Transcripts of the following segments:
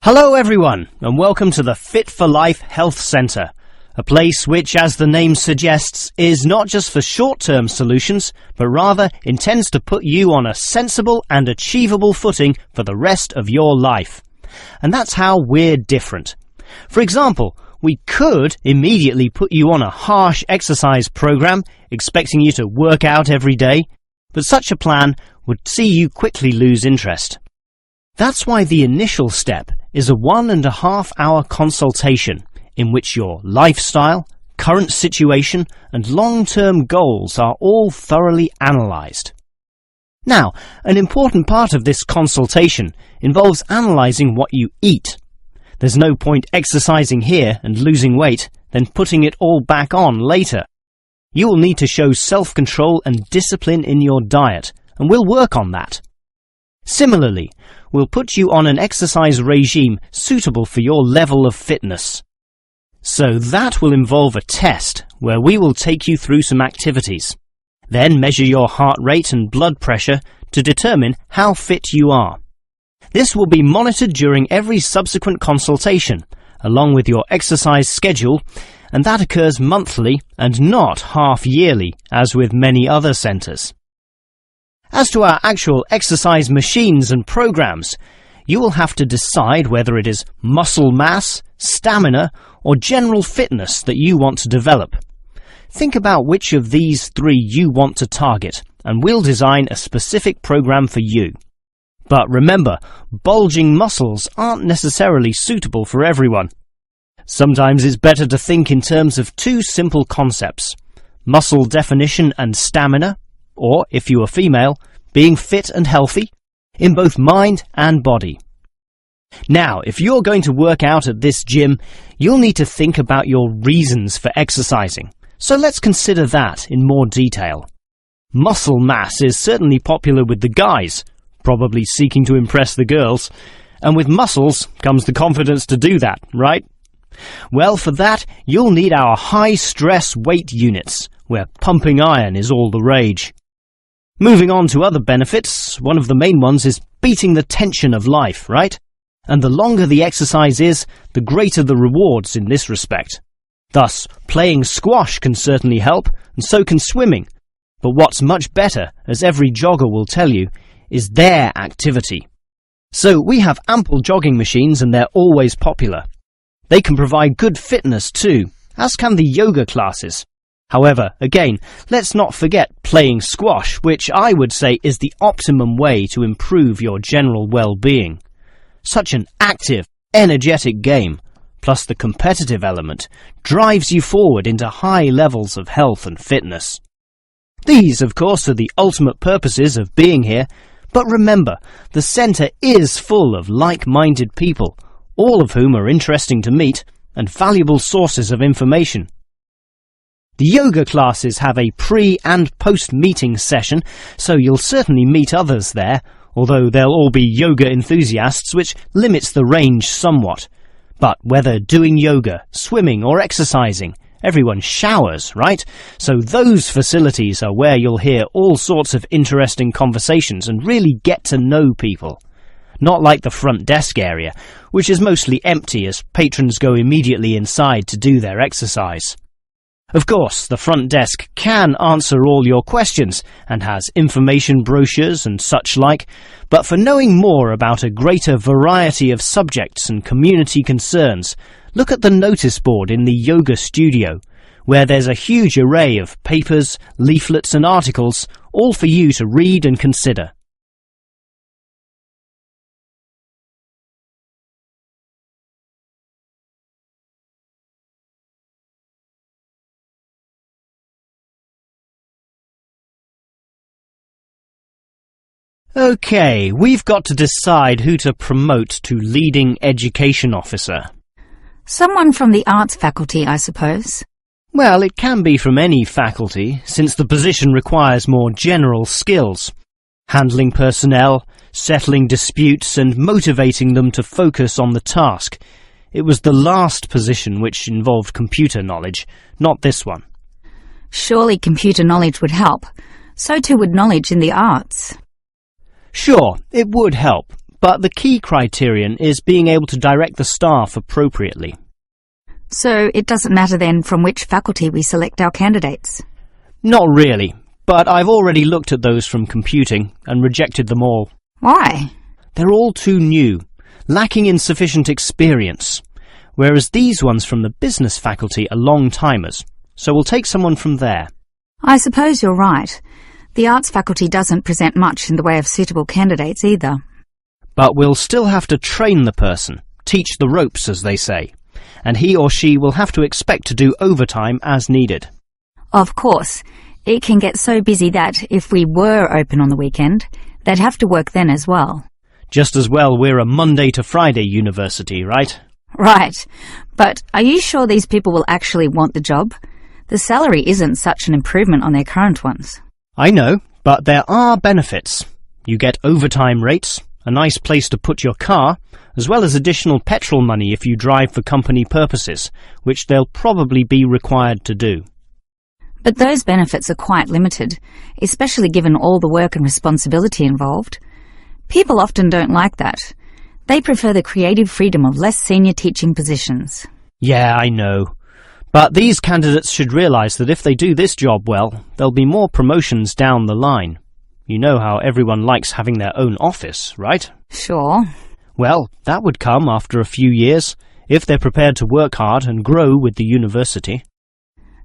Hello everyone, and welcome to the Fit for Life Health Centre, a place which, as the name suggests, is not just for short-term solutions, but rather intends to put you on a sensible and achievable footing for the rest of your life. And that's how we're different. For example, we could immediately put you on a harsh exercise program, expecting you to work out every day, but such a plan would see you quickly lose interest. That's why the initial step is a 1.5 hour consultation in which your lifestyle, current situation and long-term goals are all thoroughly analysed. Now, an important part of this consultation involves analysing what you eat. There's no point exercising here and losing weight, then putting it all back on later. You will need to show self-control and discipline in your diet, and we'll work on that. Similarly, we'll put you on an exercise regime suitable for your level of fitness. So that will involve a test where we will take you through some activities, then measure your heart rate and blood pressure to determine how fit you are. This will be monitored during every subsequent consultation, along with your exercise schedule, and that occurs monthly and not half-yearly, as with many other centres. As to our actual exercise machines and programs, you will have to decide whether it is muscle mass, stamina, or general fitness that you want to develop. Think about which of these three you want to target, and we'll design a specific program for you. But remember, bulging muscles aren't necessarily suitable for everyone. Sometimes it's better to think in terms of two simple concepts: muscle definition and stamina, or, if you are female, being fit and healthy, in both mind and body. Now, if you're going to work out at this gym, you'll need to think about your reasons for exercising. So let's consider that in more detail. Muscle mass is certainly popular with the guys, probably seeking to impress the girls, and with muscles comes the confidence to do that, right? Well, for that, you'll need our high-stress weight units, where pumping iron is all the rage. Moving on to other benefits, one of the main ones is beating the tension of life, right? And the longer the exercise is, the greater the rewards in this respect. Thus, playing squash can certainly help, and so can swimming. But what's much better, as every jogger will tell you, is their activity. So we have ample jogging machines and they're always popular. They can provide good fitness too, as can the yoga classes. However, again, let's not forget playing squash, which I would say is the optimum way to improve your general well-being. Such an active, energetic game, plus the competitive element, drives you forward into high levels of health and fitness. These, of course, are the ultimate purposes of being here, but remember, the centre is full of like-minded people, all of whom are interesting to meet and valuable sources of information. The yoga classes have a pre- and post-meeting session, so you'll certainly meet others there, although they'll all be yoga enthusiasts, which limits the range somewhat. But whether doing yoga, swimming or exercising, everyone showers, right? So those facilities are where you'll hear all sorts of interesting conversations and really get to know people. Not like the front desk area, which is mostly empty as patrons go immediately inside to do their exercise. Of course, the front desk can answer all your questions and has information brochures and such like, but for knowing more about a greater variety of subjects and community concerns, look at the notice board in the yoga studio, where there's a huge array of papers, leaflets and articles, all for you to read and consider. Okay, we've got to decide who to promote to leading education officer. Someone from the arts faculty, I suppose. Well, it can be from any faculty, since the position requires more general skills. Handling personnel, settling disputes and motivating them to focus on the task. It was the last position which involved computer knowledge, not this one. Surely computer knowledge would help. So too would knowledge in the arts. Sure, it would help, but the key criterion is being able to direct the staff appropriately. So it doesn't matter then from which faculty we select our candidates? Not really, but I've already looked at those from computing and rejected them all. Why? They're all too new, lacking in sufficient experience, whereas these ones from the business faculty are long-timers, so we'll take someone from there. I suppose you're right. The arts faculty doesn't present much in the way of suitable candidates either. But we'll still have to train the person, teach the ropes, as they say, and he or she will have to expect to do overtime as needed. Of course, it can get so busy that if we were open on the weekend, they'd have to work then as well. Just as well we're a Monday to Friday university, right? Right. But are you sure these people will actually want the job? The salary isn't such an improvement on their current ones. I know, but there are benefits. You get overtime rates, a nice place to put your car, as well as additional petrol money if you drive for company purposes, which they'll probably be required to do. But those benefits are quite limited, especially given all the work and responsibility involved. People often don't like that. They prefer the creative freedom of less senior teaching positions. Yeah, I know. But these candidates should realise that if they do this job well, there'll be more promotions down the line. You know how everyone likes having their own office, right? Sure. Well, that would come after a few years, if they're prepared to work hard and grow with the university.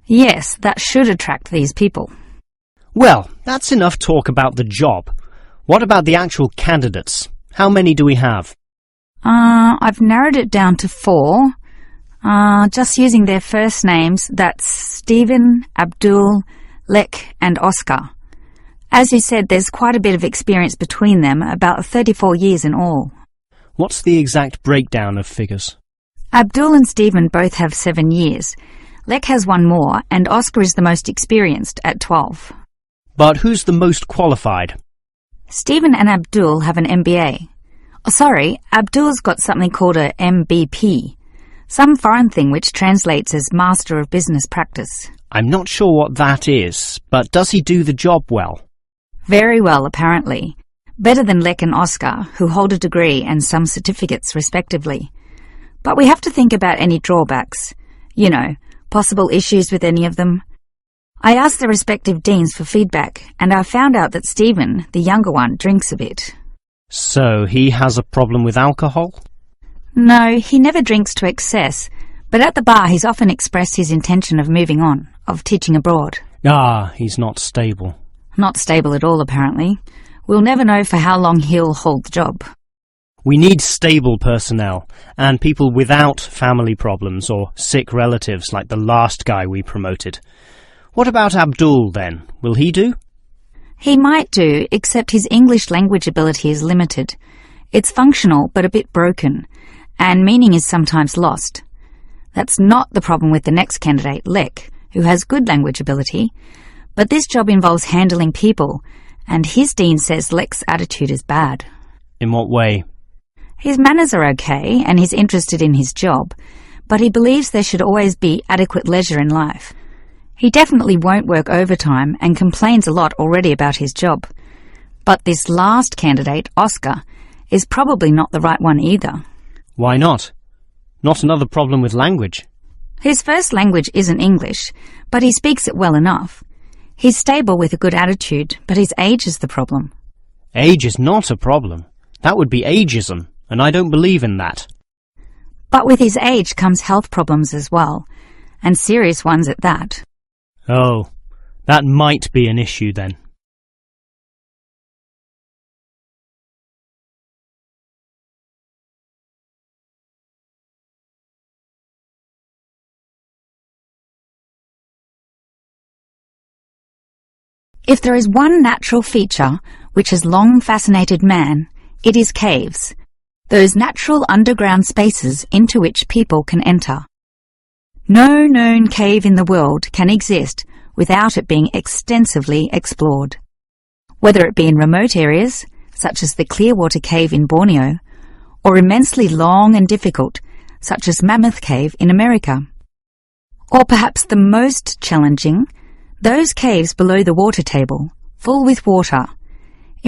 Yes, that should attract these people. Well, that's enough talk about the job. What about the actual candidates? How many do we have? I've narrowed it down to 4. Just using their first names, that's Stephen, Abdul, Lek and Oscar. As you said, there's quite a bit of experience between them, about 34 years in all. What's the exact breakdown of figures? Abdul and Stephen both have 7 years. Lek has 1 more, and Oscar is the most experienced at 12. But who's the most qualified? Stephen and Abdul have an MBA. Oh, sorry, Abdul's got something called a MBP, some foreign thing which translates as Master of Business Practice. I'm not sure what that is, but does he do the job well? Very well, apparently. Better than Lek and Oscar, who hold a degree and some certificates, respectively. But we have to think about any drawbacks. You know, possible issues with any of them. I asked the respective deans for feedback, and I found out that Stephen, the younger one, drinks a bit. So he has a problem with alcohol? No, he never drinks to excess, but at the bar he's often expressed his intention of moving on, of teaching abroad. Ah, he's not stable. Not stable at all, apparently. We'll never know for how long he'll hold the job. We need stable personnel, and people without family problems or sick relatives like the last guy we promoted. What about Abdul, then? Will he do? He might do, except his English language ability is limited. It's functional, but a bit broken, and meaning is sometimes lost. That's not the problem with the next candidate, Lek, who has good language ability, but this job involves handling people, and his dean says Lek's attitude is bad. In what way? His manners are okay, and he's interested in his job, but he believes there should always be adequate leisure in life. He definitely won't work overtime and complains a lot already about his job. But this last candidate, Oscar, is probably not the right one either. Why not? Not another problem with language. His first language isn't English, but he speaks it well enough. He's stable with a good attitude, but his age is the problem. Age is not a problem. That would be ageism, and I don't believe in that. But with his age comes health problems as well, and serious ones at that. Oh, that might be an issue then. If there is one natural feature which has long fascinated man, it is caves, those natural underground spaces into which people can enter. No known cave in the world can exist without it being extensively explored. Whether it be in remote areas, such as the Clearwater Cave in Borneo, or immensely long and difficult, such as Mammoth Cave in America. Or perhaps the most challenging, those caves below the water table, full with water.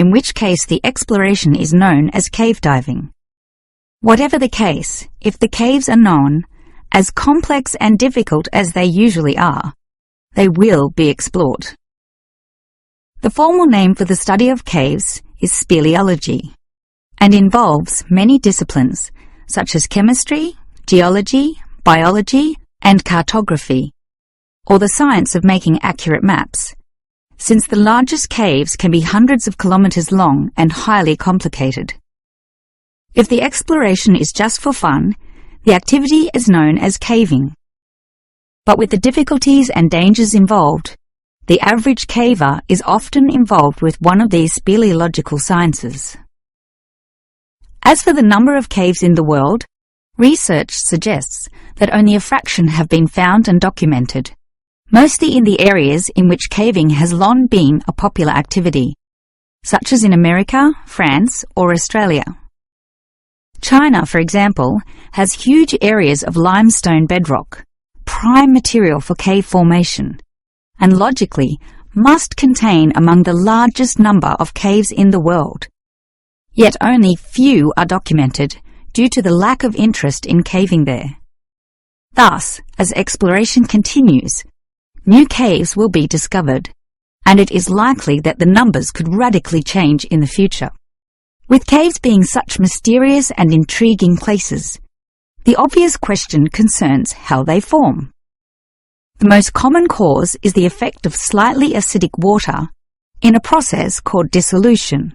in which case the exploration is known as cave diving. Whatever the case, if the caves are known, as complex and difficult as they usually are, they will be explored. The formal name for the study of caves is speleology, and involves many disciplines such as chemistry, geology, biology, and cartography, or the science of making accurate maps, since the largest caves can be hundreds of kilometers long and highly complicated. If the exploration is just for fun, the activity is known as caving. But with the difficulties and dangers involved, the average caver is often involved with one of these speleological sciences. As for the number of caves in the world, research suggests that only a fraction have been found and documented, mostly in the areas in which caving has long been a popular activity, such as in America, France, or Australia. China, for example, has huge areas of limestone bedrock, prime material for cave formation, and logically must contain among the largest number of caves in the world. Yet only few are documented due to the lack of interest in caving there. Thus, as exploration continues, new caves will be discovered, and it is likely that the numbers could radically change in the future. With caves being such mysterious and intriguing places, the obvious question concerns how they form. The most common cause is the effect of slightly acidic water in a process called dissolution.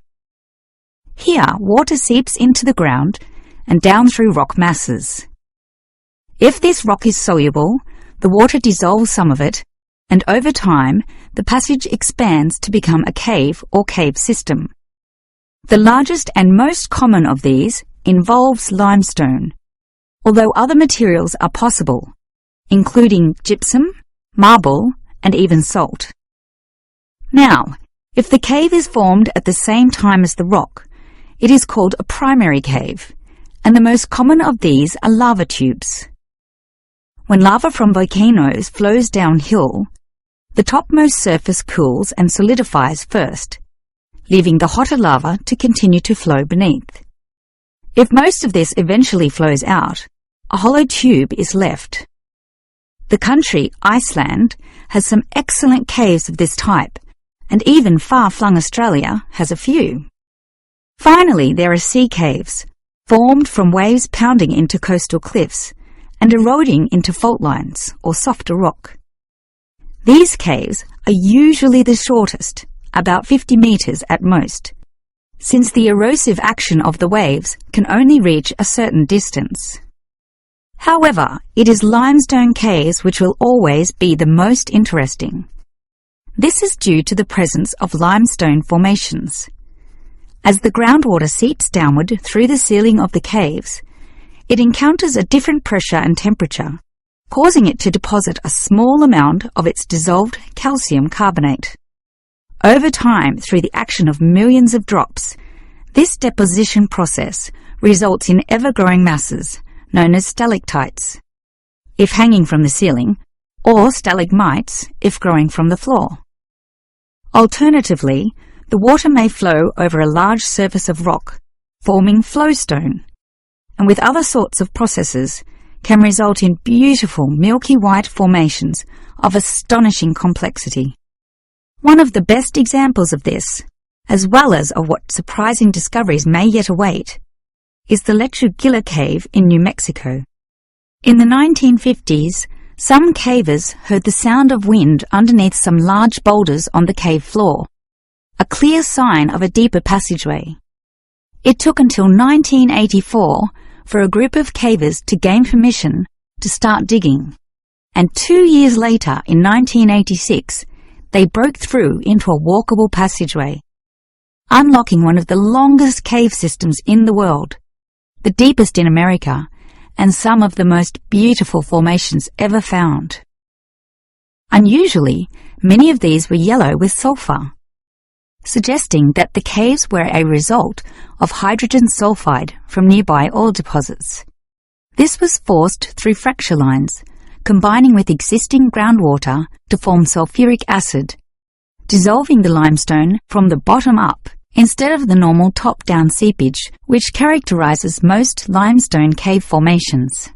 Here, water seeps into the ground and down through rock masses. If this rock is soluble, the water dissolves some of it, and over time, the passage expands to become a cave or cave system. The largest and most common of these involves limestone, although other materials are possible, including gypsum, marble, and even salt. Now, if the cave is formed at the same time as the rock, it is called a primary cave, and the most common of these are lava tubes. When lava from volcanoes flows downhill, the topmost surface cools and solidifies first, leaving the hotter lava to continue to flow beneath. If most of this eventually flows out, a hollow tube is left. The country, Iceland, has some excellent caves of this type, and even far-flung Australia has a few. Finally, there are sea caves, formed from waves pounding into coastal cliffs and eroding into fault lines or softer rock. These caves are usually the shortest, about 50 meters at most, since the erosive action of the waves can only reach a certain distance. However, it is limestone caves which will always be the most interesting. This is due to the presence of limestone formations. As the groundwater seeps downward through the ceiling of the caves, it encounters a different pressure and temperature, causing it to deposit a small amount of its dissolved calcium carbonate. Over time, through the action of millions of drops, this deposition process results in ever-growing masses, known as stalactites, if hanging from the ceiling, or stalagmites, if growing from the floor. Alternatively, the water may flow over a large surface of rock, forming flowstone, and with other sorts of processes, can result in beautiful milky white formations of astonishing complexity. One of the best examples of this, as well as of what surprising discoveries may yet await, is the Lechuguilla Cave in New Mexico. In the 1950s, some cavers heard the sound of wind underneath some large boulders on the cave floor, a clear sign of a deeper passageway. It took until 1984 for a group of cavers to gain permission to start digging, and 2 years later, in 1986, they broke through into a walkable passageway, unlocking one of the longest cave systems in the world, the deepest in America, and some of the most beautiful formations ever found. Unusually, many of these were yellow with sulfur, suggesting that the caves were a result of hydrogen sulfide from nearby oil deposits. This was forced through fracture lines, combining with existing groundwater to form sulfuric acid, dissolving the limestone from the bottom up instead of the normal top-down seepage which characterizes most limestone cave formations.